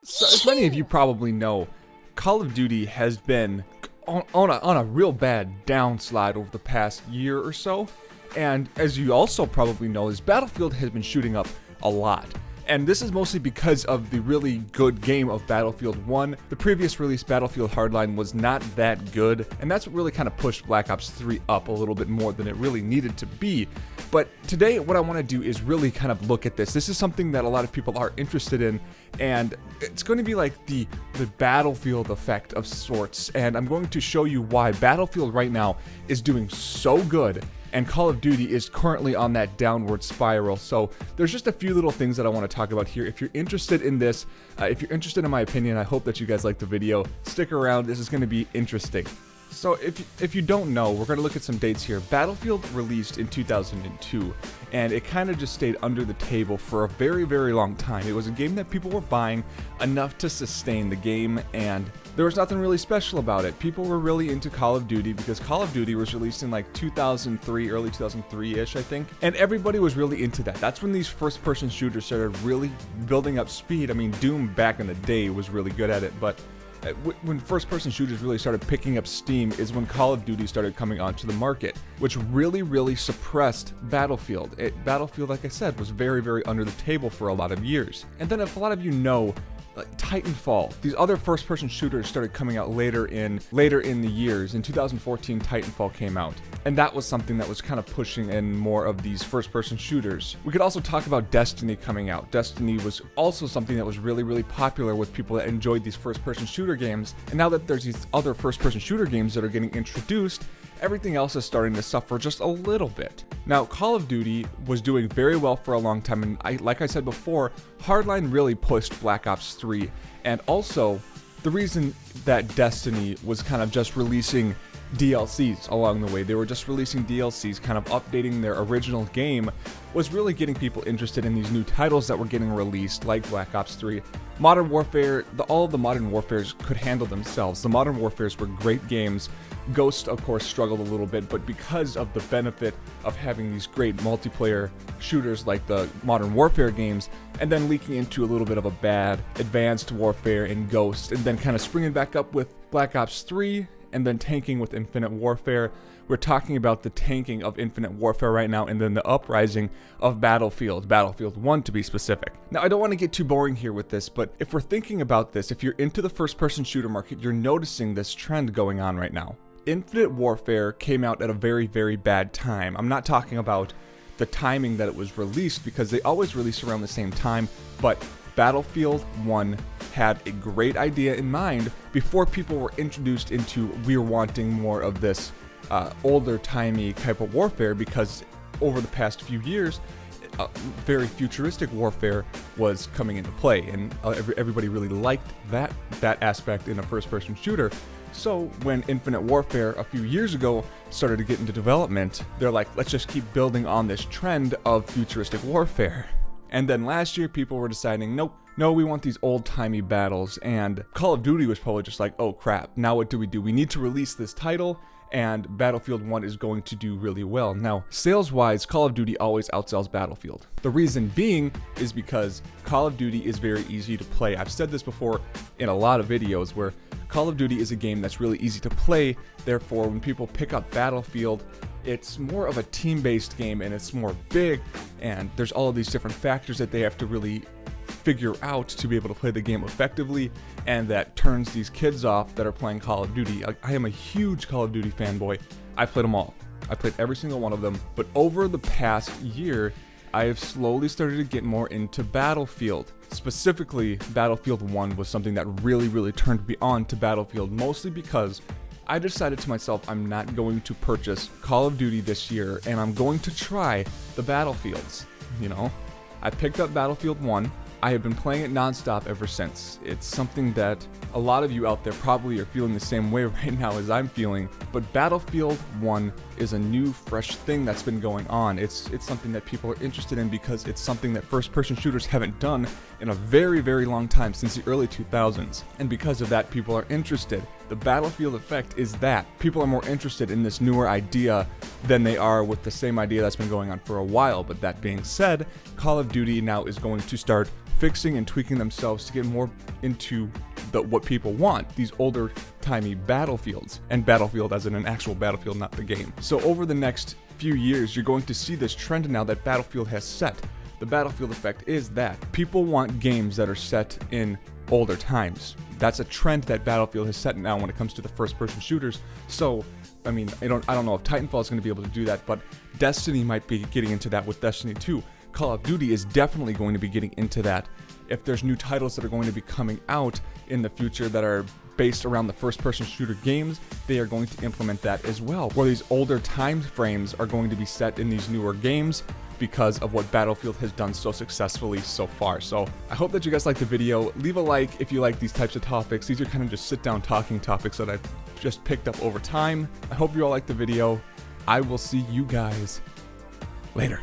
So, as many of you probably know, Call of Duty has been on a real bad downslide over the past year or so. And as you also probably know, is Battlefield has been shooting up a lot. And this is mostly because of the really good game of Battlefield 1. The previous release, Battlefield Hardline, was not that good, and that's what really kind of pushed Black Ops 3 up a little bit more than it really needed to be. But today, what I want to do is really kind of look at this. This is something that a lot of people are interested in, and it's going to be like the Battlefield effect of sorts. And I'm going to show you why Battlefield right now is doing so good, and Call of Duty is currently on that downward spiral. So there's just a few little things that I want to talk about here. If you're interested in this, if you're interested in my opinion, I hope that you guys like the video. Stick around, this is going to be interesting. So if you don't know, we're going to look at some dates here. Battlefield released in 2002, and it kind of just stayed under the table for a very, very long time. It was a game that people were buying enough to sustain the game, and there was nothing really special about it. People were really into Call of Duty because Call of Duty was released in like 2003, early 2003-ish, I think, and everybody was really into that. That's when these first-person shooters started really building up speed. I mean, Doom back in the day was really good at it, but when first-person shooters really started picking up steam is when Call of Duty started coming onto the market, which really suppressed Battlefield. Battlefield, like I said, was very, very under the table for a lot of years. And then if a lot of you know, Titanfall, these other first-person shooters started coming out later in the years. In 2014, Titanfall came out, and that was something that was kind of pushing in more of these first-person shooters. We could also talk about Destiny coming out. Destiny was also something that was really popular with people that enjoyed these first-person shooter games, and now that there's these other first-person shooter games that are getting introduced, everything else is starting to suffer just a little bit. Now, Call of Duty was doing very well for a long time, and like I said before, Hardline really pushed Black Ops 3, and also the reason that Destiny was kind of just releasing DLCs along the way, they were just releasing DLCs, kind of updating their original game, was really getting people interested in these new titles that were getting released, like Black Ops 3. Modern Warfare, all of the Modern Warfares could handle themselves. The Modern Warfares were great games. Ghost, of course, struggled a little bit, but because of the benefit of having these great multiplayer shooters like the Modern Warfare games, and then leaking into a little bit of a bad Advanced Warfare and Ghost, and then kind of springing back up with Black Ops 3, and then tanking with Infinite Warfare. We're talking about the tanking of Infinite Warfare right now, and then the uprising of Battlefield 1 to be specific. Now, I don't want to get too boring here with this, but if we're thinking about this, if you're into the first-person shooter market, you're noticing this trend going on right now. Infinite Warfare came out at a very bad time. I'm not talking about the timing that it was released, because they always release around the same time, but Battlefield 1 had a great idea in mind before people were introduced into we're wanting more of this older timey type of warfare, because over the past few years very futuristic warfare was coming into play, and everybody really liked that aspect in a first-person shooter. So when Infinite Warfare a few years ago started to get into development, they're like, let's just keep building on this trend of futuristic warfare. And then last year, people were deciding, nope, no, we want these old-timey battles, and Call of Duty was probably just like, oh crap, now what do? We need to release this title, and Battlefield 1 is going to do really well. Now, sales-wise, Call of Duty always outsells Battlefield. The reason being is because Call of Duty is very easy to play. I've said this before in a lot of videos, where Call of Duty is a game that's really easy to play, therefore when people pick up Battlefield, it's more of a team-based game, and it's more big, and there's all of these different factors that they have to really figure out to be able to play the game effectively, and that turns these kids off that are playing Call of Duty. I am a huge Call of Duty fanboy. I played them all. I played every single one of them, but over the past year, I have slowly started to get more into Battlefield. Specifically, Battlefield 1 was something that really turned me on to Battlefield, mostly because I decided to myself, I'm not going to purchase Call of Duty this year, and I'm going to try the Battlefields, you know? I picked up Battlefield 1. I have been playing it nonstop ever since. It's something that a lot of you out there probably are feeling the same way right now as I'm feeling, but Battlefield 1 is a new, fresh thing that's been going on. It's something that people are interested in because it's something that first-person shooters haven't done in a very, very long time, since the early 2000s. And because of that, people are interested. The Battlefield effect is that people are more interested in this newer idea than they are with the same idea that's been going on for a while. But that being said, Call of Duty now is going to start fixing and tweaking themselves to get more into what people want, these older timey battlefields, and Battlefield as in an actual battlefield, not the game. So over the next few years, you're going to see this trend now that Battlefield has set. The Battlefield effect is that people want games that are set in older times. That's a trend that Battlefield has set now when it comes to the first-person shooters. So, I mean, I don't know if Titanfall is going to be able to do that, but Destiny might be getting into that with Destiny 2. Call of Duty is definitely going to be getting into that. If there's new titles that are going to be coming out in the future that are based around the first-person shooter games, they are going to implement that as well, where these older time frames are going to be set in these newer games because of what Battlefield has done so successfully so far. So I hope that you guys liked the video. Leave a like if you like these types of topics. These are kind of just sit-down talking topics that I've just picked up over time. I hope you all liked the video. I will see you guys later.